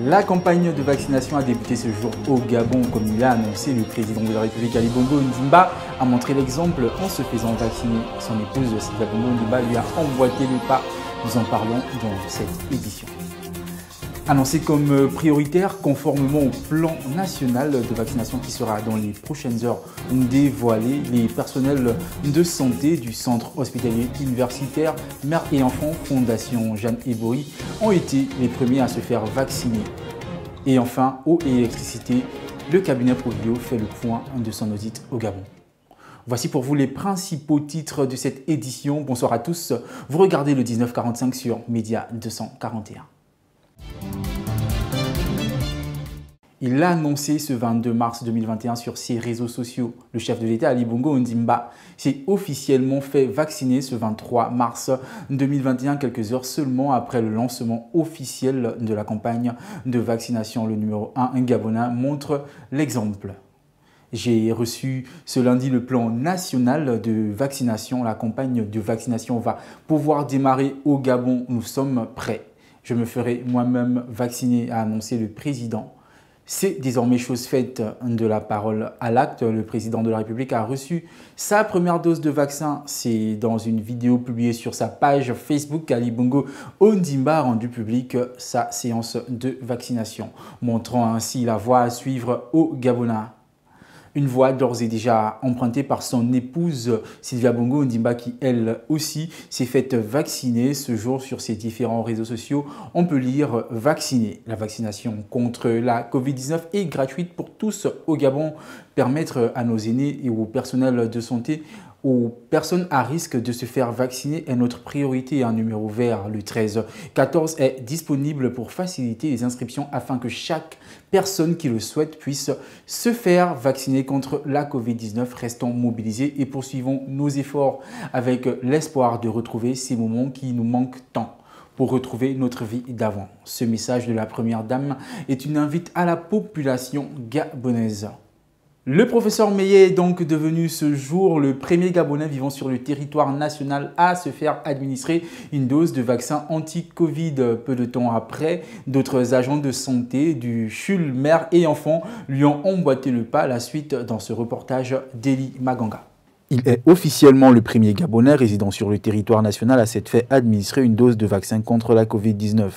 La campagne de vaccination a débuté ce jour au Gabon. Comme il l'a annoncé, le président de la République Ali Bongo Ondimba a montré l'exemple en se faisant vacciner. Son épouse Sylvia Bongo Ondimba lui a emboîté le pas. Nous en parlons dans cette édition. Annoncé comme prioritaire conformément au plan national de vaccination qui sera dans les prochaines heures dévoilé, les personnels de santé du centre hospitalier universitaire Mère et Enfants Fondation Jeanne Ebori ont été les premiers à se faire vacciner. Et enfin, eau et électricité, le cabinet Provio fait le point de son audit au Gabon. Voici pour vous les principaux titres de cette édition. Bonsoir à tous. Vous regardez le 1945 sur Média 241. Il l'a annoncé ce 22 mars 2021 sur ses réseaux sociaux. Le chef de l'État, Ali Bongo Ondimba, s'est officiellement fait vacciner ce 23 mars 2021, quelques heures seulement après le lancement officiel de la campagne de vaccination. Le numéro 1 gabonais montre l'exemple. J'ai reçu ce lundi le plan national de vaccination. La campagne de vaccination va pouvoir démarrer au Gabon. Nous sommes prêts. Je me ferai moi-même vacciner, a annoncé le président. C'est désormais chose faite. De la parole à l'acte, le président de la République a reçu sa première dose de vaccin. C'est dans une vidéo publiée sur sa page Facebook qu'Ali Bongo Ondimba a rendu publique sa séance de vaccination, montrant ainsi la voie à suivre au Gabonais. Une voie d'ores et déjà empruntée par son épouse Sylvia Bongo Ondimba qui elle aussi s'est faite vacciner ce jour sur ses différents réseaux sociaux. On peut lire « Vacciner ». La vaccination contre la Covid-19 est gratuite pour tous au Gabon. Permettre à nos aînés et au personnel de santé, aux personnes à risque de se faire vacciner est notre priorité. Un numéro vert, le 1314, est disponible pour faciliter les inscriptions afin que chaque personne qui le souhaite puisse se faire vacciner contre la Covid-19. Restons mobilisés et poursuivons nos efforts avec l'espoir de retrouver ces moments qui nous manquent tant pour retrouver notre vie d'avant. Ce message de la Première Dame est une invite à la population gabonaise. Le professeur Meillet est donc devenu ce jour le premier Gabonais vivant sur le territoire national à se faire administrer une dose de vaccin anti-Covid. Peu de temps après, d'autres agents de santé du CHUL, mère et enfants lui ont emboîté le pas. La suite dans ce reportage d'Eli Maganga. Il est officiellement le premier Gabonais résidant sur le territoire national à s'être fait administrer une dose de vaccin contre la Covid-19.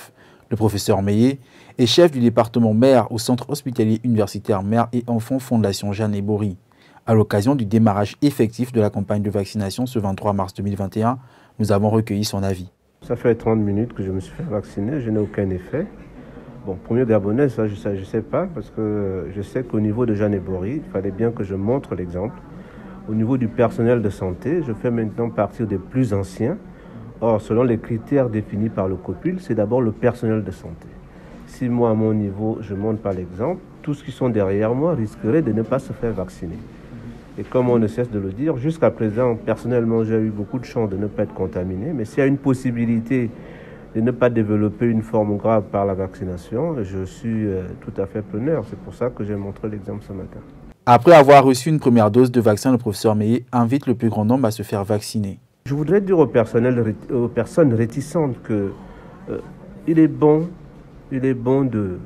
Le professeur Meillet est chef du département mère au centre hospitalier universitaire Mère et Enfants Fondation Jeanne Ebori. À l'occasion du démarrage effectif de la campagne de vaccination ce 23 mars 2021, nous avons recueilli son avis. Ça fait 30 minutes que je me suis fait vacciner, je n'ai aucun effet. Bon, premier Gabonais, ça je ne sais pas, parce que je sais qu'au niveau de Jeanne Ebori, il fallait bien que je montre l'exemple. Au niveau du personnel de santé, je fais maintenant partie des plus anciens. Or, selon les critères définis par le COPUL, c'est d'abord le personnel de santé. Si moi, à mon niveau, je montre par l'exemple, tous ceux qui sont derrière moi risqueraient de ne pas se faire vacciner. Et comme on ne cesse de le dire, jusqu'à présent, personnellement, j'ai eu beaucoup de chance de ne pas être contaminé. Mais s'il y a une possibilité de ne pas développer une forme grave par la vaccination, je suis tout à fait preneur. C'est pour ça que j'ai montré l'exemple ce matin. Après avoir reçu une première dose de vaccin, le professeur Meillet invite le plus grand nombre à se faire vacciner. Je voudrais dire aux personnes réticentes qu'il est bon de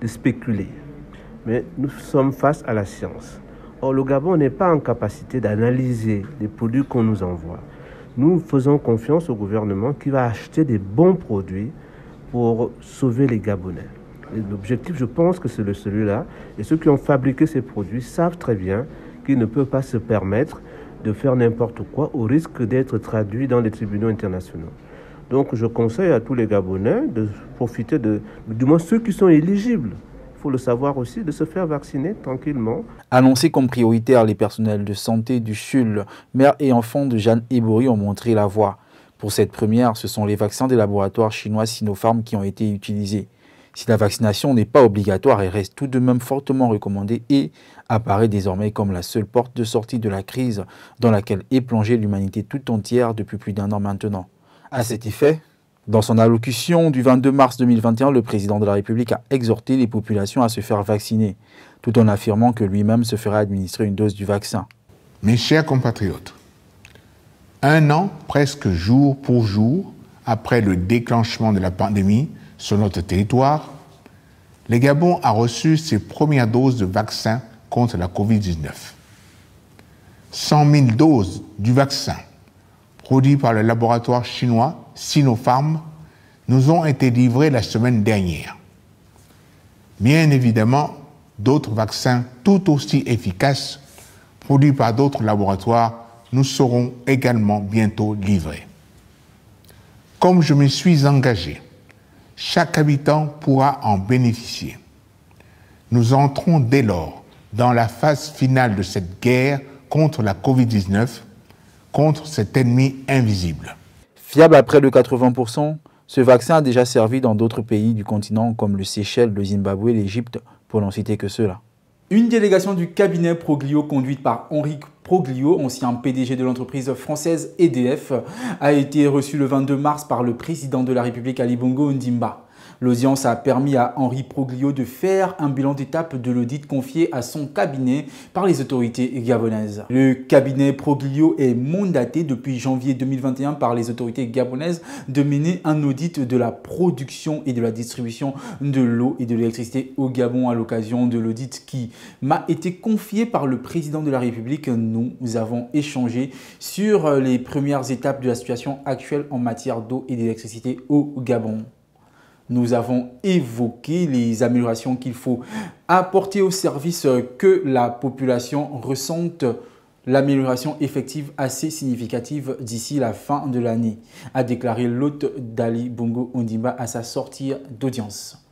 spéculer. Mais nous sommes face à la science. Or, le Gabon n'est pas en capacité d'analyser les produits qu'on nous envoie. Nous faisons confiance au gouvernement qui va acheter des bons produits pour sauver les Gabonais. L'objectif, je pense que c'est celui-là. Et ceux qui ont fabriqué ces produits savent très bien qu'ils ne peuvent pas se permettre de faire n'importe quoi au risque d'être traduit dans les tribunaux internationaux. Donc je conseille à tous les Gabonais de profiter du moins ceux qui sont éligibles, il faut le savoir aussi, de se faire vacciner tranquillement. Annoncé comme prioritaire, les personnels de santé du CHUL, mère et enfants de Jeanne Ebori ont montré la voie. Pour cette première, ce sont les vaccins des laboratoires chinois Sinopharm qui ont été utilisés. Si la vaccination n'est pas obligatoire, elle reste tout de même fortement recommandée et apparaît désormais comme la seule porte de sortie de la crise dans laquelle est plongée l'humanité tout entière depuis plus d'1 an maintenant. À cet effet, dans son allocution du 22 mars 2021, le président de la République a exhorté les populations à se faire vacciner, tout en affirmant que lui-même se ferait administrer une dose du vaccin. Mes chers compatriotes, 1 an presque jour pour jour après le déclenchement de la pandémie sur notre territoire, le Gabon a reçu ses premières doses de vaccin contre la Covid-19. 100 000 doses du vaccin produit par le laboratoire chinois Sinopharm nous ont été livrées la semaine dernière. Bien évidemment, d'autres vaccins tout aussi efficaces produits par d'autres laboratoires nous seront également bientôt livrés. Comme je me suis engagé, chaque habitant pourra en bénéficier. Nous entrons dès lors dans la phase finale de cette guerre contre la Covid-19, contre cet ennemi invisible. Fiable à près de 80%, ce vaccin a déjà servi dans d'autres pays du continent comme le Seychelles, le Zimbabwe, l'Égypte, pour n'en citer que ceux-là. Une délégation du cabinet Proglio conduite par Henri Proglio, ancien PDG de l'entreprise française EDF, a été reçue le 22 mars par le président de la République Ali Bongo Ondimba. L'audience a permis à Henri Proglio de faire un bilan d'étape de l'audit confié à son cabinet par les autorités gabonaises. Le cabinet Proglio est mandaté depuis janvier 2021 par les autorités gabonaises de mener un audit de la production et de la distribution de l'eau et de l'électricité au Gabon. À l'occasion de l'audit qui m'a été confié par le président de la République, nous avons échangé sur les premières étapes de la situation actuelle en matière d'eau et d'électricité au Gabon. Nous avons évoqué les améliorations qu'il faut apporter aux services que la population ressente, l'amélioration effective assez significative d'ici la fin de l'année, a déclaré l'hôte d'Ali Bongo Ondimba à sa sortie d'audience.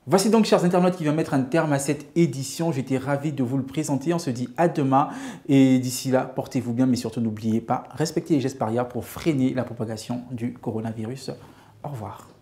Voici donc, chers internautes, qui vient mettre un terme à cette édition. J'étais ravi de vous le présenter. On se dit à demain et d'ici là, portez-vous bien, mais surtout n'oubliez pas, respectez les gestes barrières pour freiner la propagation du coronavirus. Au revoir.